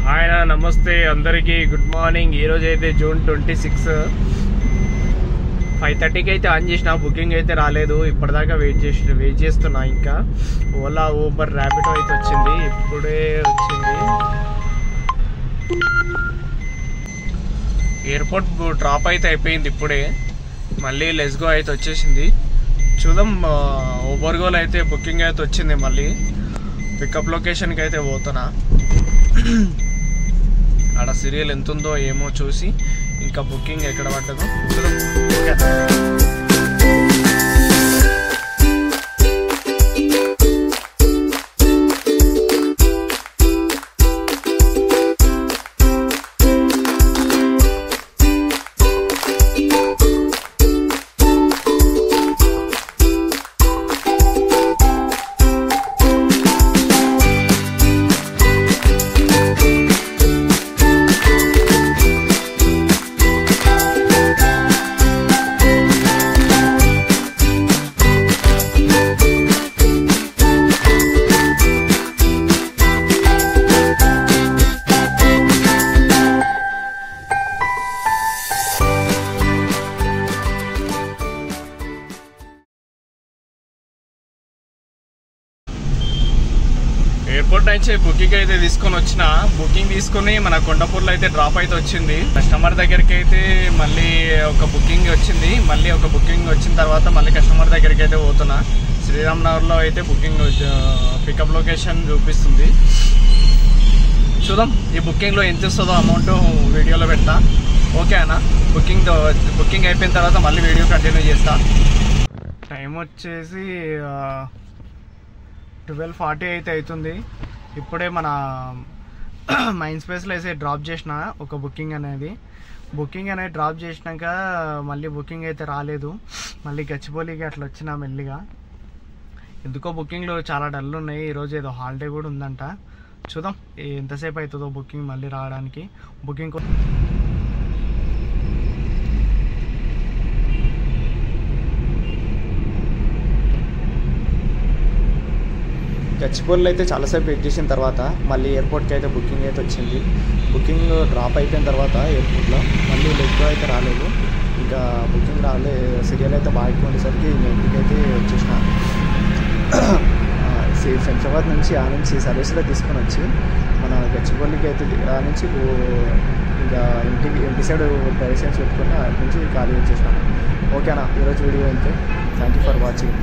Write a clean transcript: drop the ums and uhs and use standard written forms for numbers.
Hi నమస్తే అందరికీ good morning. ఈరోజు అయితే జూన్ 26 5:30కి అయితే ఆన్ చేసిన. బుకింగ్ అయితే రాలేదు, ఇప్పటిదాకా వెయిట్ చేస్తున్నా. ఇంకా ఓలా ఊబర్ ర్యాపిడో అయితే వచ్చింది, ఇప్పుడే వచ్చింది. ఎయిర్పోర్ట్ డ్రాప్ అయితే అయిపోయింది ఇప్పుడే, మళ్ళీ లెస్ గో అయితే వచ్చేసింది. చూద్దాం, ఊబర్ గోల్ అయితే బుకింగ్ అయితే వచ్చింది. మళ్ళీ పికప్ లొకేషన్కి అయితే పోతున్నా. ఆడ సీరియల్ ఎంత ఉందో ఏమో చూసి ఇంకా బుకింగ్ ఎక్కడ పడ్డదో చూద్దాం. ఎయిర్పోర్ట్ నుంచి బుకింగ్ అయితే తీసుకొని వచ్చిన. బుకింగ్ తీసుకుని మన కొండపూర్లో అయితే డ్రాప్ అయితే వచ్చింది. కస్టమర్ దగ్గరికి అయితే మళ్ళీ ఒక బుకింగ్ వచ్చింది. మళ్ళీ ఒక బుకింగ్ వచ్చిన తర్వాత మళ్ళీ కస్టమర్ దగ్గరికి అయితే పోతున్నా. శ్రీరామ్ నగర్లో అయితే బుకింగ్ పికప్ లొకేషన్ చూపిస్తుంది. చూద్దాం ఈ బుకింగ్లో ఎంత వస్తుందో అమౌంట్ వీడియోలో పెడతా. ఓకే అన్న, బుకింగ్ అయిపోయిన తర్వాత మళ్ళీ వీడియో కంటిన్యూ చేస్తా. టైం వచ్చేసి 12:40 అయితే అవుతుంది. ఇప్పుడే మన మైండ్ స్పేస్లో అయితే డ్రాప్ చేసిన ఒక బుకింగ్ అనేది డ్రాప్ చేసినాక మళ్ళీ బుకింగ్ అయితే రాలేదు. మళ్ళీ గచ్చిబౌలికి అట్లా వచ్చిన మెల్లిగా. ఎందుకో బుకింగ్లో చాలా డల్ ఉన్నాయి. ఈరోజు ఏదో హాలిడే కూడా ఉందంట. చూద్దాం ఎంతసేపు అవుతుందో బుకింగ్ మళ్ళీ రావడానికి. బుకింగ్ గచ్చిబౌలిలో అయితే చాలాసేపు వెయిట్ చేసిన తర్వాత మళ్ళీ ఎయిర్పోర్ట్కి అయితే బుకింగ్ అయితే వచ్చింది. బుకింగ్ డ్రాప్ అయిపోయిన తర్వాత ఎయిర్పోర్ట్లో మళ్ళీ లెగ్ అయితే రాలేదు. ఇంకా బుకింగ్ సీరియల్ అయితే బాగా ఎక్కువ ఉండేసరికి ఇంటికి అయితే వచ్చేసిన. శంషాబాద్ నుంచి సర్వీస్లో తీసుకొని వచ్చి మన గచ్చిబౌలికి అయితే ఆ నుంచి ఇంకా ఇంటి సైడ్ డైరెక్షన్స్ పెట్టుకుని అటు నుంచి ఖాళీ వచ్చేసినాను. ఓకేనా, ఈరోజు వీడియో అయితే థ్యాంక్ యూ ఫర్ వాచింగ్.